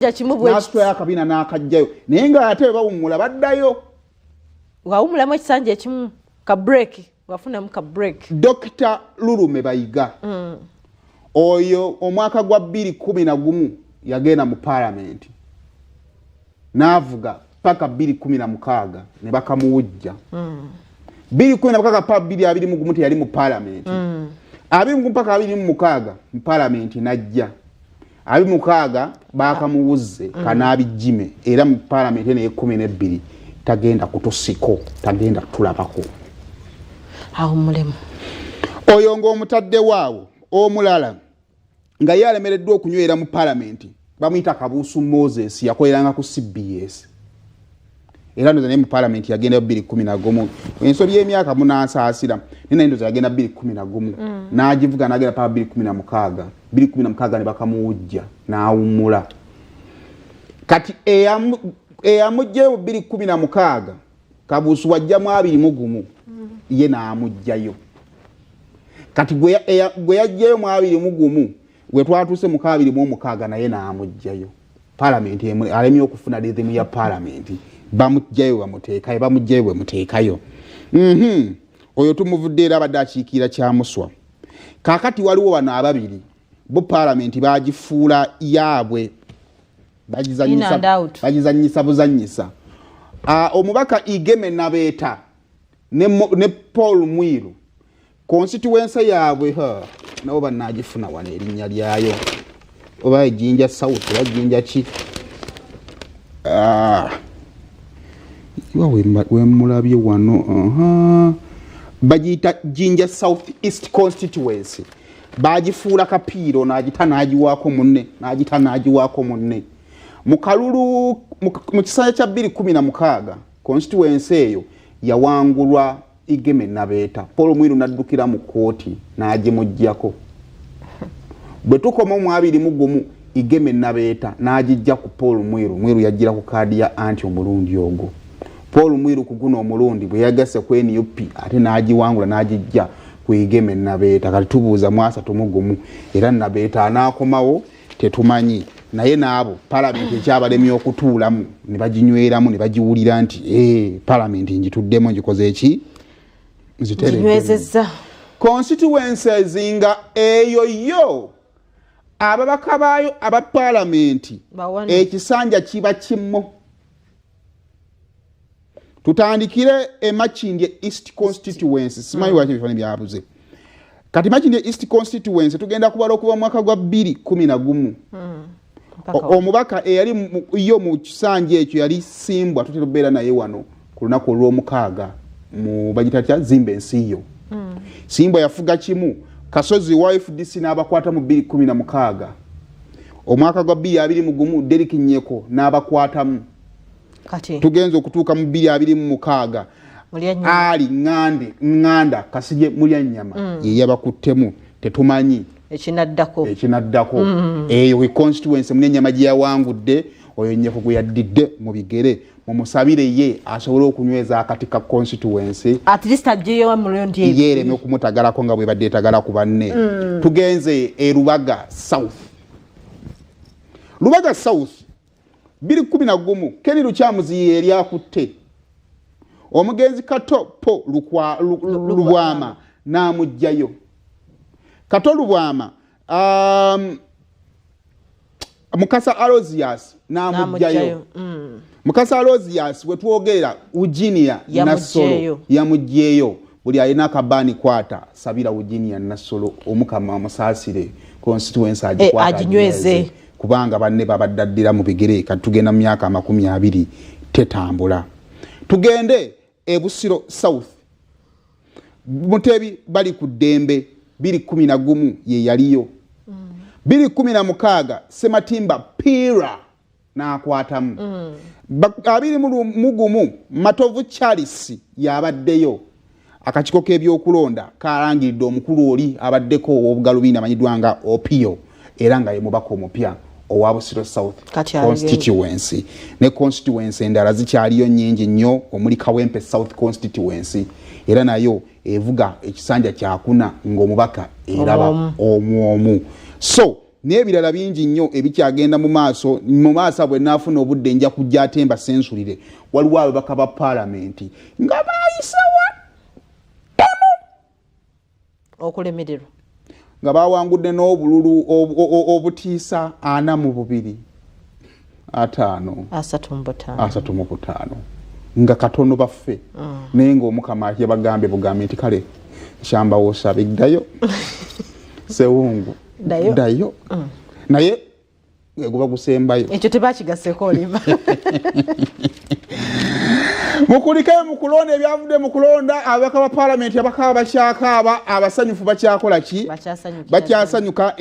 n'asitula akabina n'akajjayo naye nga ate bawummula baddayo wawummulamu ekisanja ekimu ka break wafunamu ka break. Dr. Lulume Bayiga oyo omwaka gwa 2011 yagenda mu parliament n'avuga paka 2016 ne bakamuwujja 2016 paka 2021 teyali mu parliament 20 paka 2016 mu parliament najja 2016 bakamuwuzze kanabijime era mu parliament ne 12 tagenda kutusiko tagenda tulabako awo mulemu oyo ng'omutadde waawo omulala nga yalemereddwa okunywera mu parliament bamuyita Kabuusu Moses yakoleranga ku CBS era ndoza ne mu parliament yagenda 2011 ensobi y'emyaka munansaasira nina ndoza yagenda 2011 n'agivuga n'agenda pa 2016 ne bakamuwujja n'awummula kati eyamujjayo 2016 Kabuusu wajjamu 21 ye n'amujjayo kati gwe yajjayo mu 21 gwe twatuuse mu 2016 naye n'amujjayo parliament alemye okufuna rhythm ya parliament bamujjayo bamuteekayo oyo tumuvudde era abadde akiikira kyamuswa kaakati waliwo bano ababiri bo parliament bagifuula yaabwe bagizanyisa buzanyisa omubaka Igeme Nabeeta ne Paul Mwiru constituency yaabwe nabo banagifuna wano erinnya lyayo oba Jinja South oba Jinja ki wemulabye wano bagiyita Jinja South East constituency bagifuula kapiiro n'agita n'agiwaako munne mu kalulu mu kisanja kya 2016 constituency eyo yawangulwa Igeme Nabeeta Paul Mwiru naddukira mu kooti n'agimujjako bwe tukoma mu 2021 Igeme Nabeeta n'agijja ku Paul Mwiru yajjira ku kaadi ya anti omulundi ogwo Paul Mwiru ku guno omulundi bwe yagase ku NUP ate n'agiwangula n'agijja ku Igeme Nabeeta kati tubuuza mwasa tumugumu era Nabeeta anaakomawo tetumanyi naye naabo parliament ekyabalemye okutuulamu ne baginyweramu ne bagiwulira nti parliament njituddemu njikoze eki nzinywezezza constituencies nga eyo yo ababaka baayo aba parliament ekisanja kiba kimmo tutandikire Makindye East constituency simanyi lwaki bifani byabuze kati Makindye East constituency tugenda kubala okuva mu mwaka gwa 2011 omubaka eyali yo mu kisanja ekyo yali Simbwa tutera beera naye wano ku lunaku olw'omukaaga mu bagitatya Zimba Ensiyo Simbwa yafuga kimu Kasozi wa FDC n'abakwata mu 2016 omwaka gwa 2021 Derek Nyeko n'abakwatamu kati tugenze okutuuka mu 2026 ali nganda Kasirye Mulyanyama ye yabakuttemu tetumanyi ekinaddako eyo we constituency Mulyanyama gye yawangudde oyo Nyeko gwe yaddidde mu bigere mumusabire ye asobole okunyweza akati ka constituency at least ajeyo mulondi yere n'okumutagalako nga bwe badde etagala ku banne tugenze Lubaga South 2011 Keni Lukyamuzi yeri akutte omugenzi Kato Po Lubwama n'amujjayo Kato Lubwama Mukasa Alozias n'amujjayo Mukasa Alozias wetwogerera Ujinia Nasolo yamujjeyo buli alina akabani kwata sabira Ujinia Nasolo omukama amusaasire constituency aginyweze kubanga banne babaddaddira mu bigere katugenda mu myaka 20 tetambula tugende Busiro South Mutebi bali ku Ddembe 2011 ye yaliyo 2016 Sematimba Pira n'akwatamu 2021 Matovu Charles yabaddeyo akakiko k'ebyokulonda kalangiridde omukulu oli abaddeko obugalubindi amanyiddwa nga Opio era nga ye mubaka omupya owa Busiro South constituency ne constituency endala zikyaliyo nnyingi nnyo omuli Kawempe South constituency era nayo evuga ekisanja kyakuna ng'omubaka eraba omwomu so n'ebirala bingi nnyo ebikyagenda mu maaso bwe naafuna obudde nja kujja ate mbasensulire. Waliwo ababaka ba paalamenti nga baayisewa tono okulemererwa nga bawangudde n'obululu obutiisa 42 35 nga katono baffe naye ng'omukama yabagambe bugambe nti kale kyambawoosa biddayo sewungu ddayo naye guba gusembayo ekyo tebakigaseeko olimba mukulikayo mu kulonda ebyavudde mu kulonda ababaka ba paalamenti abakaba bakyakaaba abasanyufu bakyakola ki bakyasanyuka